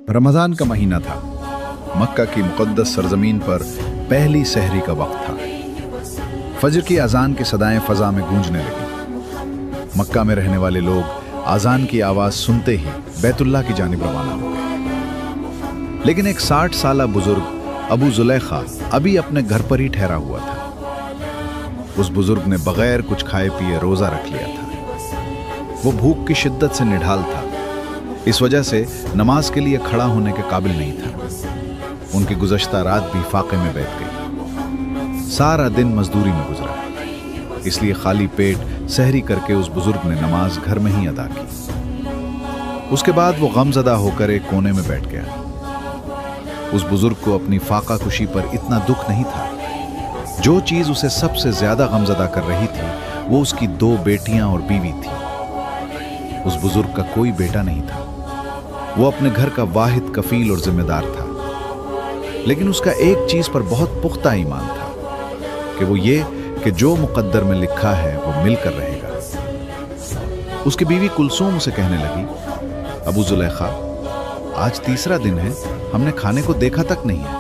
रमज़ान का महीना था। मक्का की मुक़द्दस सरज़मीन पर पहली सहरी का वक्त था। फजर की अजान की सदाएं फ़ज़ा में गूंजने लगीं। मक्का में रहने वाले लोग अजान की आवाज़ सुनते ही बैतुल्लाह की जानिब रवाना हो गए। लेकिन एक 60 साला बुजुर्ग अबू जुलैखा अभी अपने घर पर ही ठहरा हुआ था। उस बुजुर्ग ने बगैर कुछ खाए पिए रोज़ा रख लिया था। वो भूख की शिद्दत से निढाल था, इस वजह से नमाज के लिए खड़ा होने के काबिल नहीं था। उनकी गुज़श्ता रात भी फाके में बैठ गई। सारा दिन मजदूरी में गुजरा, इसलिए खाली पेट सहरी करके उस बुजुर्ग ने नमाज घर में ही अदा की। उसके बाद वो गमज़दा होकर एक कोने में बैठ गया। उस बुजुर्ग को अपनी फाका कुशी पर इतना दुख नहीं था। जो चीज़ उसे सबसे ज़्यादा गमज़दा कर रही थी वो उसकी 2 बेटियां और बीवी थी। उस बुजुर्ग का कोई बेटा नहीं था। वो अपने घर का वाहिद कफील और जिम्मेदार था। लेकिन उसका एक चीज पर बहुत पुख्ता ईमान था कि वो ये कि जो मुकद्दर में लिखा है वो मिलकर रहेगा। उसकी बीवी कुलसूम उसे कहने लगी, अबू जुलैखा, आज तीसरा दिन है, हमने खाने को देखा तक नहीं है।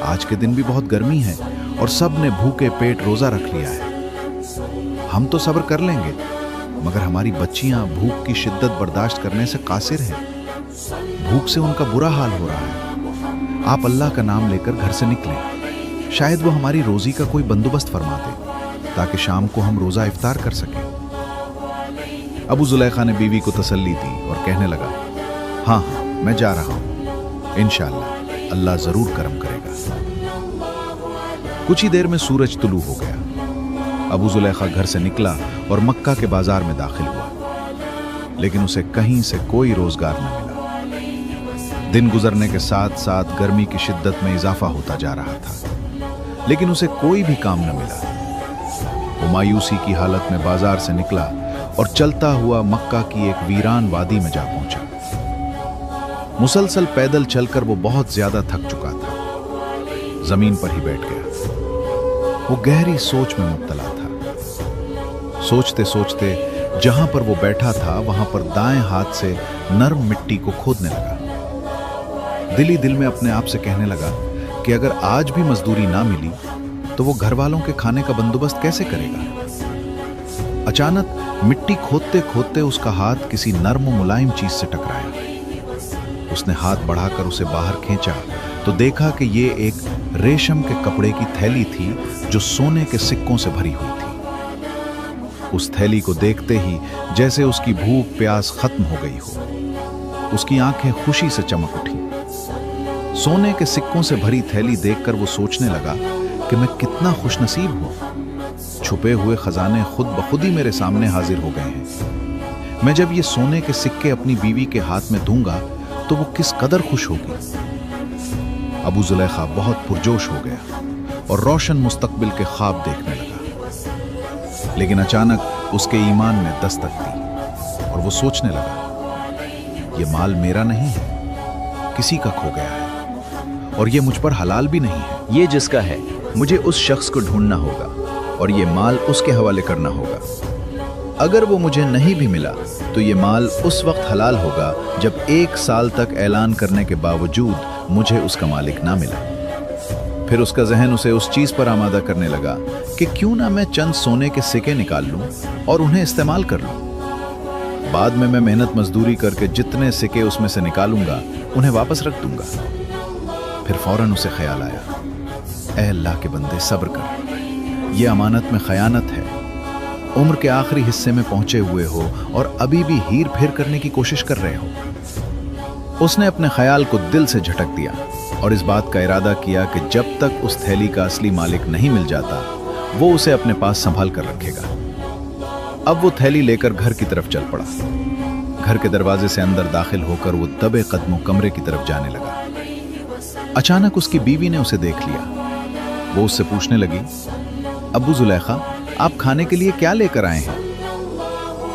आज के दिन भी बहुत गर्मी है और सब ने भूखे पेट रोजा रख लिया है। हम तो सब्र कर लेंगे, मगर हमारी बच्चियां भूख की शिद्दत बर्दाश्त करने से कासिर हैं। भूख से उनका बुरा हाल हो रहा है। आप अल्लाह का नाम लेकर घर से निकलें, शायद वो हमारी रोजी का कोई बंदोबस्त फरमा दे ताकि शाम को हम रोजा इफ्तार कर सकें। अबू जुलैखा ने बीवी को तसल्ली दी और कहने लगा, हाँ हाँ, मैं जा रहा हूं, इंशाअल्लाह अल्लाह जरूर करम करेगा। कुछ ही देर में सूरज तुलू हो गया। अबू जुलैखा घर से निकला और मक्का के बाजार में दाखिल हुआ, लेकिन उसे कहीं से कोई रोजगार न मिला। दिन गुजरने के साथ साथ गर्मी की शिद्दत में इजाफा होता जा रहा था, लेकिन उसे कोई भी काम न मिला। वो मायूसी की हालत में बाजार से निकला और चलता हुआ मक्का की एक वीरान वादी में जा पहुंचा। मुसलसल पैदल चलकर वो बहुत ज्यादा थक चुका था। जमीन पर ही बैठ गया। वो गहरी सोच में मुब्तला था। सोचते सोचते जहां पर वो बैठा था वहां पर दाएं हाथ से नर्म मिट्टी को खोदने लगा। दिल ही दिल में अपने आप से कहने लगा कि अगर आज भी मजदूरी ना मिली तो वो घर वालों के खाने का बंदोबस्त कैसे करेगा। अचानक मिट्टी खोदते खोदते उसका हाथ किसी नर्म मुलायम चीज से टकराया। उसने हाथ बढ़ाकर उसे बाहर खींचा तो देखा कि ये एक रेशम के कपड़े की थैली थी जो सोने के सिक्कों से भरी हुई थी। उस थैली को देखते ही जैसे उसकी भूख प्यास खत्म हो गई हो। उसकी आंखें खुशी से चमक उठी। सोने के सिक्कों से भरी थैली देखकर वो सोचने लगा कि मैं कितना खुशनसीब हूं। छुपे हुए खजाने खुद ब खुद ही मेरे सामने हाजिर हो गए हैं। मैं जब ये सोने के सिक्के अपनी बीवी के हाथ में दूंगा तो वो किस कदर खुश होगी। अबू जुलैखा बहुत पुरजोश हो गया और रोशन मुस्तकबिल के ख्वाब देखने लगा। लेकिन अचानक उसके ईमान ने दस्तक दी और वो सोचने लगा, ये माल मेरा नहीं है, किसी का खो गया है और ये मुझ पर हलाल भी नहीं है। ये जिसका है, मुझे उस शख्स को ढूंढना होगा और ये माल उसके हवाले करना होगा। अगर वो मुझे नहीं भी मिला तो ये माल उस वक्त हलाल होगा जब 1 साल तक ऐलान करने के बावजूद मुझे उसका मालिक ना मिला। फिर उसका जहन उसे उस चीज पर आमादा करने लगा कि क्यों ना मैं चंद सोने के सिक्के निकाल लूं और उन्हें इस्तेमाल कर लूं। बाद में मैं मेहनत मजदूरी करके जितने सिक्के उसमें से निकालूंगा उन्हें वापस रख दूंगा। फिर फौरन उसे ख्याल आया, ऐ अल्लाह के बंदे, सब्र कर, ये अमानत में खयानत है। उम्र के आखिरी हिस्से में पहुंचे हुए हो और अभी भी हीर फेर करने की कोशिश कर रहे हो। उसने अपने ख्याल को दिल से झटक दिया और इस बात का इरादा किया कि जब तक उस थैली का असली मालिक नहीं मिल जाता वो उसे अपने पास संभाल कर रखेगा। अब वो थैली लेकर घर की तरफ चल पड़ा। घर के दरवाजे से अंदर दाखिल होकर वो दबे कदमों कमरे की तरफ जाने लगा। अचानक उसकी बीवी ने उसे देख लिया। वो उससे पूछने लगी, अबू जुलैखा, आप खाने के लिए क्या लेकर आए हैं?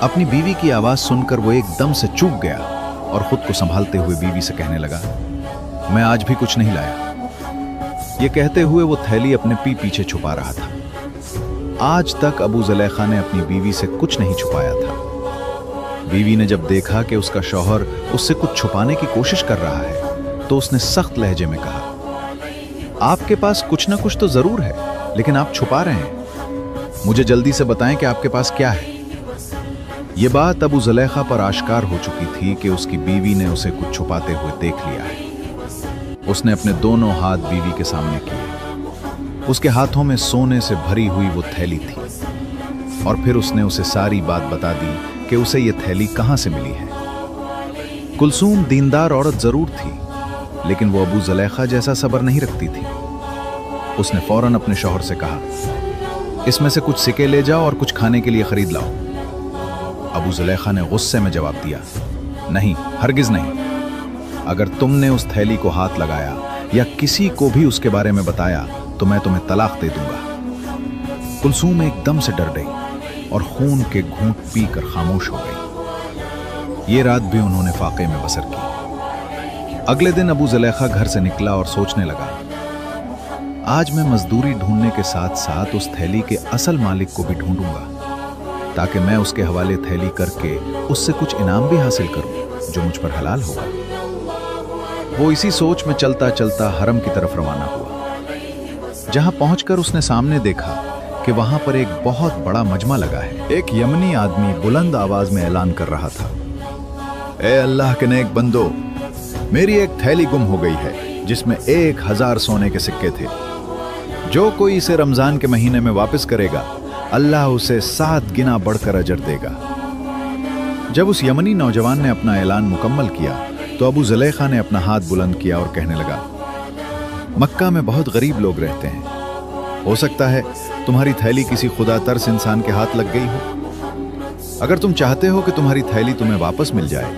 अपनी बीवी की आवाज सुनकर वो एकदम से चूक गया और खुद को संभालते हुए बीवी से कहने लगा, मैं आज भी कुछ नहीं लाया। ये कहते हुए वो थैली अपने पीछे छुपा रहा था। आज तक अबू जुलैखा ने अपनी बीवी से कुछ नहीं छुपाया था। बीवी ने जब देखा कि उसका शौहर उससे कुछ छुपाने की कोशिश कर रहा है तो उसने सख्त लहजे में कहा, आपके पास कुछ ना कुछ तो जरूर है, लेकिन आप छुपा रहे हैं। मुझे जल्दी से बताएं कि आपके पास क्या है। यह बात अबू जुलेखा पर आश्कार हो चुकी थी कि उसकी बीवी ने उसे कुछ छुपाते हुए देख लिया है। उसने अपने दोनों हाथ बीवी के सामने किए। उसके हाथों में सोने से भरी हुई वो थैली थी और फिर उसने उसे सारी बात बता दी कि उसे ये थैली कहां से मिली है। कुलसूम दीनदार औरत जरूर थी, लेकिन वो अबू जुलेखा जैसा सब्र नहीं रखती थी। उसने फौरन अपने शौहर से कहा, इसमें से कुछ सिक्के ले जाओ और कुछ खाने के लिए खरीद लाओ। अबू जुलेखा ने गुस्से में जवाब दिया, नहीं, हरगिज नहीं। अगर तुमने उस थैली को हाथ लगाया या किसी को भी उसके बारे में बताया तो मैं तुम्हें तलाक दे दूंगा। कुलसूम एकदम से डर गई और खून के घूंट पीकर खामोश हो गई। ये रात भी उन्होंने फाके में बसर की। अगले दिन अबू जुलेखा घर से निकला और सोचने लगा, आज मैं मजदूरी ढूंढने के साथ साथ उस थैली के असल मालिक को भी ढूंढूंगा, ताकि मैं उसके हवाले थैली करके उससे कुछ इनाम भी हासिल करूं जो मुझ पर हलाल होगा। वो इसी सोच में चलता चलता हरम की तरफ रवाना हुआ। जहां पहुंचकर उसने सामने देखा कि वहां पर एक बहुत बड़ा मजमा लगा है। एक यमनी आदमी बुलंद आवाज में ऐलान कर रहा था, ए अल्लाह के नेक बंदो, मेरी एक थैली गुम हो गई है जिसमें 1000 सोने के सिक्के थे। जो कोई इसे रमजान के महीने में वापस करेगा, अल्लाह उसे 7 गुना बढ़कर अजर देगा। जब उस यमनी नौजवान ने अपना ऐलान मुकम्मल किया तो अबू जुलेखा ने अपना हाथ बुलंद किया और कहने लगा, मक्का में बहुत गरीब लोग रहते हैं, हो सकता है तुम्हारी थैली किसी खुदा तरस इंसान के हाथ लग गई हो। अगर तुम चाहते हो कि तुम्हारी थैली तुम्हें वापस मिल जाए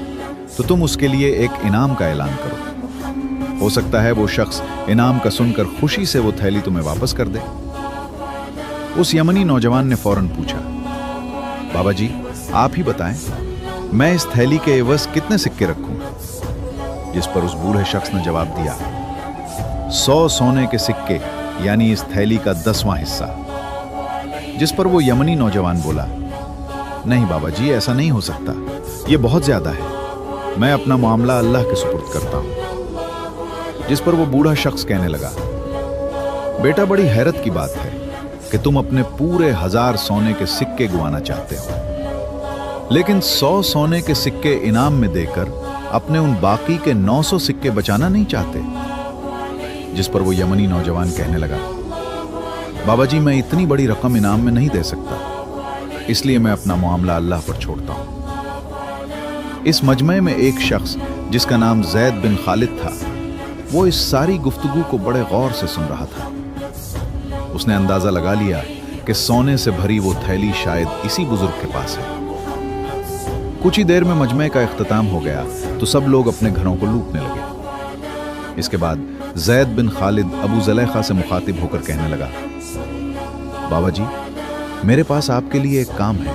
तो तुम उसके लिए एक इनाम का ऐलान करो। हो सकता है वो शख्स इनाम का सुनकर खुशी से वो थैली तुम्हें वापस कर दे। उस यमनी नौजवान ने फौरन पूछा, बाबा जी आप ही बताएं, मैं इस थैली के एवज कितने सिक्के रखूं? जिस पर उस बूढ़े शख्स ने जवाब दिया, 100 सोने के सिक्के, यानी इस थैली का 10वां हिस्सा। जिस पर वो यमनी नौजवान बोला, नहीं बाबा जी, ऐसा नहीं हो सकता, ये बहुत ज्यादा है, मैं अपना मामला अल्लाह के सुपुर्द करता हूं। जिस पर वो बूढ़ा शख्स कहने लगा, बेटा बड़ी हैरत की बात है कि तुम अपने पूरे 1000 सोने के सिक्के गुवाना चाहते हो, लेकिन 100 सोने के सिक्के इनाम में देकर अपने उन बाकी के 900 सिक्के बचाना नहीं चाहते। जिस पर वो यमनी नौजवान कहने लगा, बाबा जी मैं इतनी बड़ी रकम इनाम में नहीं दे सकता, इसलिए मैं अपना मामला अल्लाह पर छोड़ता हूं। इस मजमे में एक शख्स जिसका नाम जैद बिन खालिद था, वो इस सारी गुफ्तगू को बड़े गौर से सुन रहा था। उसने अंदाजा लगा लिया कि सोने से भरी वो थैली शायद इसी बुजुर्ग के पास है। कुछ ही देर में मजमे का इख्तिताम हो गया तो सब लोग अपने घरों को लूटने लगे। इसके बाद जैद बिन खालिद अबू जुलेखा से मुखातिब होकर कहने लगा, बाबा जी मेरे पास आपके लिए एक काम है,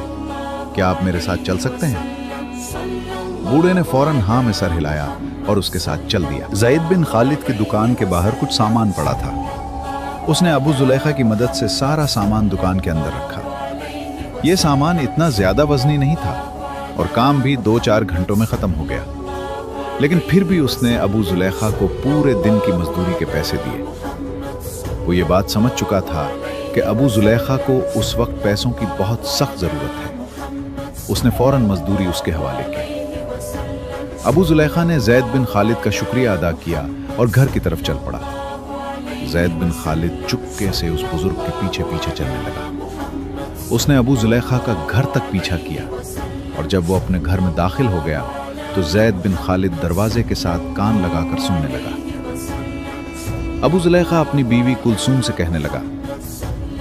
क्या आप मेरे साथ चल सकते हैं? बूढ़े ने फौरन हाँ में सर हिलाया और उसके साथ चल दिया। जैद बिन खालिद की दुकान के बाहर कुछ सामान पड़ा था। उसने अबू जुलेखा की मदद से सारा सामान दुकान के अंदर रखा। यह सामान इतना ज्यादा वजनी नहीं था और काम भी 2-4 घंटों में खत्म हो गया, लेकिन फिर भी उसने अबू जुलेखा को पूरे दिन की मजदूरी के पैसे दिए। वो ये बात समझ चुका था कि अबू जुलेखा को उस वक्त पैसों की बहुत सख्त जरूरत है। उसने फौरन मजदूरी उसके हवाले की। अबू जुलेखा ने जैद बिन खालिद का शुक्रिया अदा किया और घर की तरफ चल पड़ा। जैद बिन खालिद चुपके से उस बुजुर्ग के पीछे पीछे चलने लगा। उसने अबू जुलेखा का घर तक पीछा किया और जब वो अपने घर में दाखिल हो गया तो जैद बिन खालिद दरवाजे के साथ कान लगाकर सुनने लगा। अबू जुलेखा अपनी बीवी कुलसूम से कहने लगा,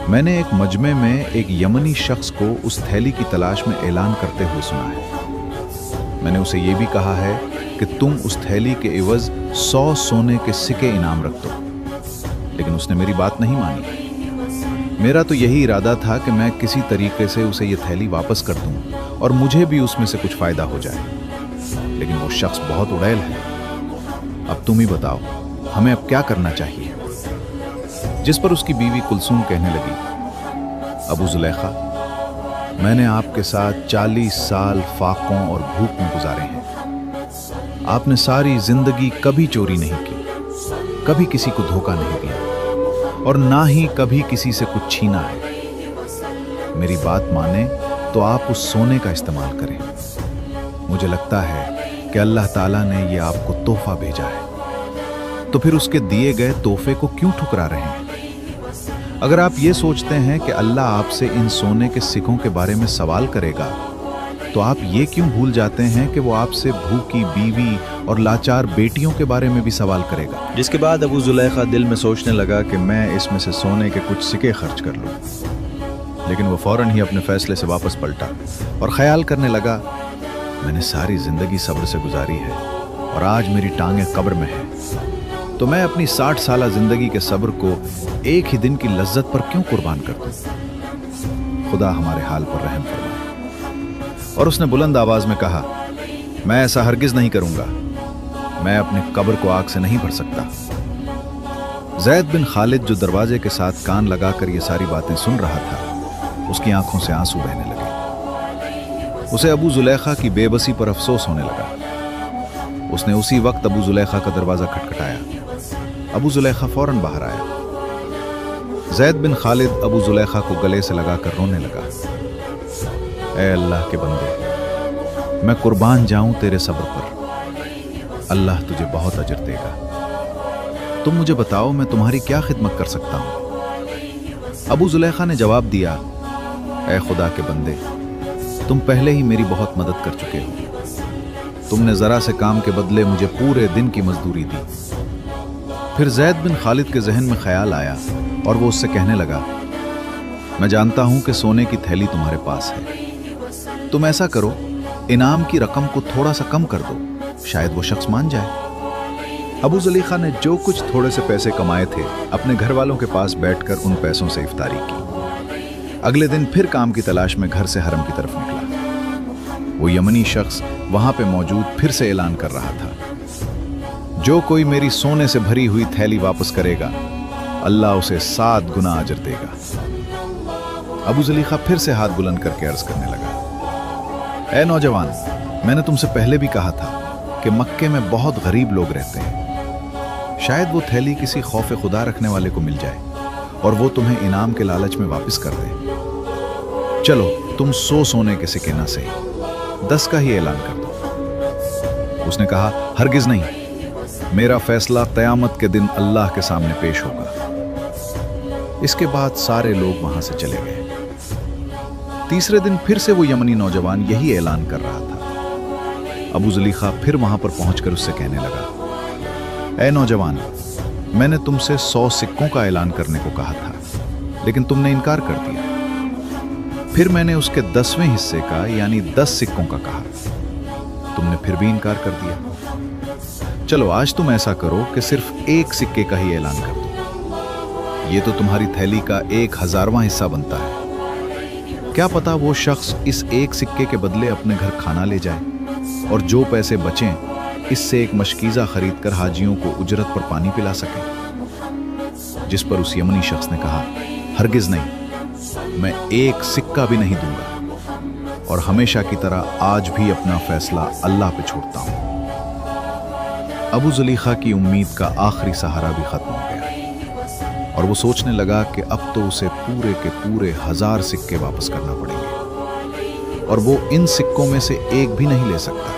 मैंने एक मजमे में एक यमनी शख्स को उस थैली की तलाश में ऐलान करते हुए सुना है। मैंने उसे यह भी कहा है कि तुम उस थैली के एवज 100 सोने के सिक्के इनाम रख दो, लेकिन उसने मेरी बात नहीं मानी। मेरा तो यही इरादा था कि मैं किसी तरीके से उसे ये थैली वापस कर दूं और मुझे भी उसमें से कुछ फायदा हो जाए, लेकिन वो शख्स बहुत उड़ैल है। अब तुम ही बताओ, हमें अब क्या करना चाहिए? जिस पर उसकी बीवी कुलसूम कहने लगी, अबू जुलेखा میں نے آپ کے ساتھ 40 سال فاقوں اور بھوک میں گزارے ہیں۔ آپ نے ساری زندگی کبھی چوری نہیں کی، کبھی کسی کو دھوکہ نہیں دیا، اور نہ ہی کبھی کسی سے کچھ چھینا ہے۔ میری بات مانیں تو آپ اس سونے کا استعمال کریں۔ مجھے لگتا ہے کہ اللہ تعالیٰ نے یہ آپ کو تحفہ بھیجا ہے، تو پھر اس کے دیے گئے تحفے کو کیوں ٹھکرا رہے ہیں؟ اگر آپ یہ سوچتے ہیں کہ اللہ آپ سے ان سونے کے سکوں کے بارے میں سوال کرے گا، تو آپ یہ کیوں بھول جاتے ہیں کہ وہ آپ سے بھوکی بیوی اور لاچار بیٹیوں کے بارے میں بھی سوال کرے گا؟ جس کے بعد ابو زلیخا دل میں سوچنے لگا کہ میں اس میں سے سونے کے کچھ سکے خرچ کر لوں، لیکن وہ فوراً ہی اپنے فیصلے سے واپس پلٹا اور خیال کرنے لگا، میں نے ساری زندگی صبر سے گزاری ہے اور آج میری ٹانگیں قبر میں ہیں، تو میں اپنی 60 سالہ زندگی کے صبر کو ایک ہی دن کی لذت پر کیوں قربان کر دوں؟ خدا ہمارے حال پر رحم فرمائے۔ اور اس نے بلند آواز میں کہا، میں ایسا ہرگز نہیں کروں گا، میں اپنی قبر کو آگ سے نہیں بھر سکتا۔ زید بن خالد جو دروازے کے ساتھ کان لگا کر یہ ساری باتیں سن رہا تھا، اس کی آنکھوں سے آنسو بہنے لگے۔ اسے ابو زلیخا کی بے بسی پر افسوس ہونے لگا۔ اس نے اسی وقت ابو زلیخا کا دروازہ کھٹکھٹایا۔ ابو زلیخا فوراً باہر آیا۔ زید بن خالد ابو زلیخا کو گلے سے لگا کر رونے لگا۔ اے اللہ کے بندے، میں قربان جاؤں تیرے صبر پر، اللہ تجھے بہت اجر دے گا۔ تم مجھے بتاؤ میں تمہاری کیا خدمت کر سکتا ہوں؟ ابو زلیخا نے جواب دیا، اے خدا کے بندے، تم پہلے ہی میری بہت مدد کر چکے ہو۔ تم نے ذرا سے کام کے بدلے مجھے پورے دن کی مزدوری دی۔ پھر زید بن خالد کے ذہن میں خیال آیا اور وہ اس سے کہنے لگا، میں جانتا ہوں کہ سونے کی تھیلی تمہارے پاس ہے، تم ایسا کرو، انعام کی رقم کو تھوڑا سا کم کر دو، شاید وہ شخص مان جائے۔ ابو زلیخا نے جو کچھ تھوڑے سے پیسے کمائے تھے اپنے گھر والوں کے پاس بیٹھ کر ان پیسوں سے افطاری کی۔ اگلے دن پھر کام کی تلاش میں گھر سے حرم کی طرف نکلا۔ وہ یمنی شخص وہاں پہ موجود پھر سے اعلان کر رہا تھا، جو کوئی میری سونے سے بھری ہوئی تھیلی واپس کرے گا، اللہ اسے 7 گنا اجر دے گا۔ ابو زلیخا پھر سے ہاتھ بلند کر کے عرض کرنے لگا، اے نوجوان، میں نے تم سے پہلے بھی کہا تھا کہ مکے میں بہت غریب لوگ رہتے ہیں، شاید وہ تھیلی کسی خوف خدا رکھنے والے کو مل جائے اور وہ تمہیں انعام کے لالچ میں واپس کر دے۔ چلو تم 100 سونے کے سکے نہ صحیح 10 کا ہی اعلان کر دو۔ اس نے کہا، ہرگز نہیں، میرا فیصلہ قیامت کے دن اللہ کے سامنے پیش ہوگا۔ اس کے بعد سارے لوگ وہاں سے چلے گئے۔ تیسرے دن پھر سے وہ یمنی نوجوان یہی اعلان کر رہا تھا۔ ابو زلیخا پھر وہاں پر پہنچ کر اس سے کہنے لگا، اے نوجوان، میں نے تم سے 100 سکوں کا اعلان کرنے کو کہا تھا، لیکن تم نے انکار کر دیا۔ پھر میں نے اس کے 10ویں حصے کا یعنی 10 سکوں کا کہا، تم نے پھر بھی انکار کر دیا۔ چلو آج تم ایسا کرو کہ صرف 1 سکے کا ہی اعلان کر دو، یہ تو تمہاری تھیلی کا 1000واں حصہ بنتا ہے۔ کیا پتا وہ شخص اس 1 سکے کے بدلے اپنے گھر کھانا لے جائے اور جو پیسے بچیں اس سے ایک مشکیزہ خرید کر حاجیوں کو اجرت پر پانی پلا سکے۔ جس پر اس یمنی شخص نے کہا، ہرگز نہیں، میں 1 سکہ بھی نہیں دوں گا، اور ہمیشہ کی طرح آج بھی اپنا فیصلہ اللہ پہ چھوڑتا ہوں۔ ابو زلیخا کی امید کا آخری سہارا بھی ختم ہو گیا اور وہ سوچنے لگا کہ اب تو اسے پورے کے پورے 1000 سکے واپس کرنا پڑیں گے اور وہ ان سکوں میں سے ایک بھی نہیں لے سکتا۔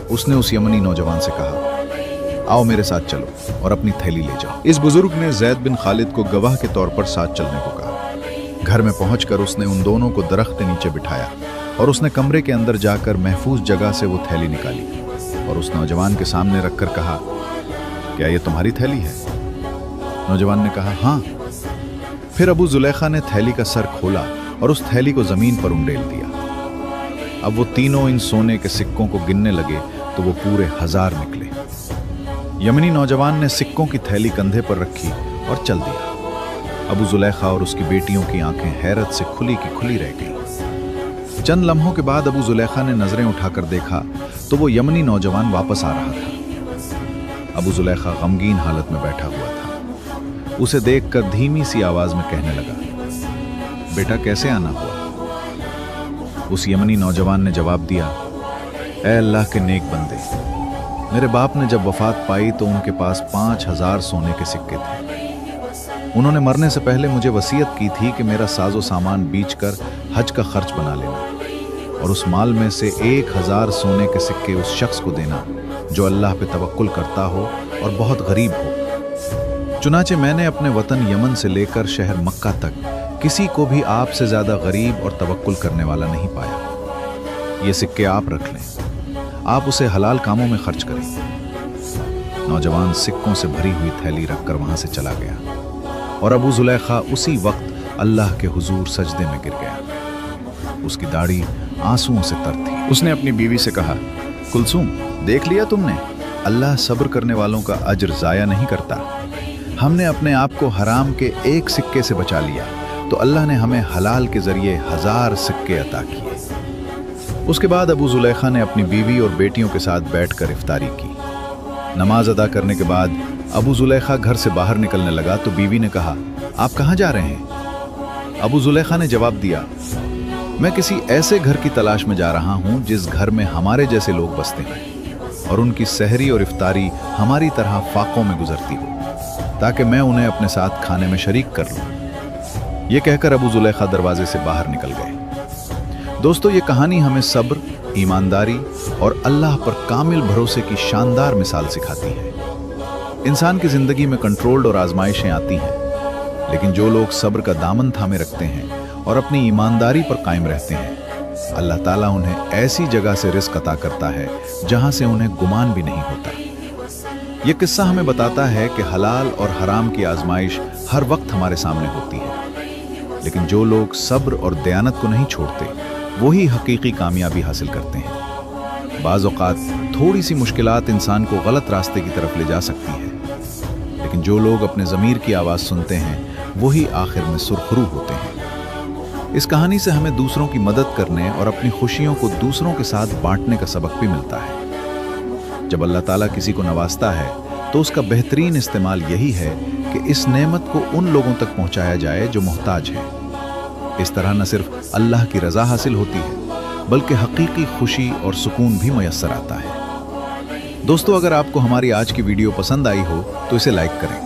اس نے اس یمنی نوجوان سے کہا، آؤ میرے ساتھ چلو اور اپنی تھیلی لے جاؤ۔ اس بزرگ نے زید بن خالد کو گواہ کے طور پر ساتھ چلنے کو کہا۔ گھر میں پہنچ کر اس نے ان دونوں کو درخت کے نیچے بٹھایا اور اس نے کمرے کے اندر جا کر محفوظ جگہ سے وہ تھیلی نکالی اور اس نوجوان کے سامنے رکھ کر کہا، کیا یہ تمہاری تھیلی ہے؟ نوجوان نے کہا، ہاں۔ پھر ابو زلیخا نے تھیلی کا سر کھولا اور اس تھیلی کو زمین پر انڈیل دیا۔ اب وہ تینوں ان سونے کے سکوں کو گننے لگے تو وہ پورے 1000 نکلے۔ یمنی نوجوان نے سکوں کی تھیلی کندھے پر رکھی اور چل دیا۔ ابو زلیخا اور اس کی بیٹیوں کی آنکھیں حیرت سے کھلی کی کھلی رہ گئیں۔ چند لمحوں کے بعد ابو زلیخا نے نظریں اٹھا کر دیکھا تو وہ یمنی نوجوان واپس آ رہا تھا۔ ابو زلیخا غمگین حالت میں بیٹھا ہوا تھا۔ اسے دیکھ کر دھیمی سی آواز میں کہنے لگا، بیٹا کیسے آنا ہوا؟ उस यमनी नौजवान ने जवाब दिया, ऐ अल्लाह के नेक बंदे, मेरे बाप ने जब वफात पाई तो उनके पास 5000 सोने के सिक्के थे। उन्होंने मरने से पहले मुझे वसीयत की थी कि मेरा साजो सामान बेचकर हज का खर्च बना लेना और उस माल में से 1000 सोने के सिक्के उस शख्स को देना जो अल्लाह पे तवक्कुल करता हो और बहुत गरीब हो। चुनाचे मैंने अपने वतन यमन से लेकर शहर मक्का तक किसी को भी आपसे ज्यादा गरीब और तवक्कुल करने वाला नहीं पाया। ये सिक्के आप रख लें, आप उसे हलाल कामों में खर्च करें। नौजवान सिक्कों से भरी हुई थैली रखकर वहां से चला गया और अबू जुलैखा उसी वक्त अल्लाह के हुजूर सजदे में गिर गया। उसकी दाढ़ी आंसुओं से तर थी। उसने अपनी बीवी से कहा, कुलसूम, देख लिया तुमने, अल्लाह सब्र करने वालों का अज्र जाया नहीं करता। हमने अपने आप को हराम के एक सिक्के से बचा लिया तो अल्लाह ने हमें हलाल के जरिए 1000 सिक्के अता किए। उसके बाद अबू जुलैखा ने अपनी बीवी और बेटियों के साथ बैठकर इफ्तारी की। नमाज अदा करने के बाद अबू जुलैखा घर से बाहर निकलने लगा तो बीवी ने कहा, आप कहाँ जा रहे हैं? अबू जुलैखा ने जवाब दिया, मैं किसी ऐसे घर की तलाश में जा रहा हूँ जिस घर में हमारे जैसे लोग बसते हैं और उनकी सहरी और इफ्तारी हमारी तरह फाकों में गुजरती हो, ताकि मैं उन्हें अपने साथ खाने में शरीक कर लूँ। ये कहकर अबू जुलैखा दरवाजे से बाहर निकल गए। दोस्तों, ये कहानी हमें सब्र, ईमानदारी और अल्लाह पर कामिल भरोसे की शानदार मिसाल सिखाती है। इंसान की जिंदगी में कंट्रोल्ड और आजमाइशें आती हैं, लेकिन जो लोग सब्र का दामन थामे रखते हैं और अपनी ईमानदारी पर कायम रहते हैं, अल्लाह ताला उन्हें ऐसी जगह से रिज़्क़ अता करता है जहां से उन्हें गुमान भी नहीं होता। ये किस्सा हमें बताता है कि हलाल और हराम की आजमाइश हर वक्त हमारे सामने होती है, लेकिन जो लोग सब्र और दयानत को नहीं छोड़ते वही हकीकी कामयाबी हासिल करते हैं। बाज़ औक़ात थोड़ी सी मुश्किलात इंसान को गलत रास्ते की तरफ ले जा सकती है, लेकिन जो लोग अपने ज़मीर की आवाज़ सुनते हैं वही आखिर में सुरखरू होते हैं। इस कहानी से हमें दूसरों की मदद करने और अपनी खुशियों को दूसरों के साथ बांटने का सबक भी मिलता है। जब अल्लाह ताला किसी को नवाजता है तो उसका बेहतरीन इस्तेमाल यही है कि इस नेमत को उन लोगों तक पहुंचाया जाए जो मोहताज हैं। इस तरह न सिर्फ अल्लाह की रज़ा हासिल होती है, बल्कि हकीकी खुशी और सुकून भी मयस्सर आता है। दोस्तों, अगर आपको हमारी आज की वीडियो पसंद आई हो तो इसे लाइक करें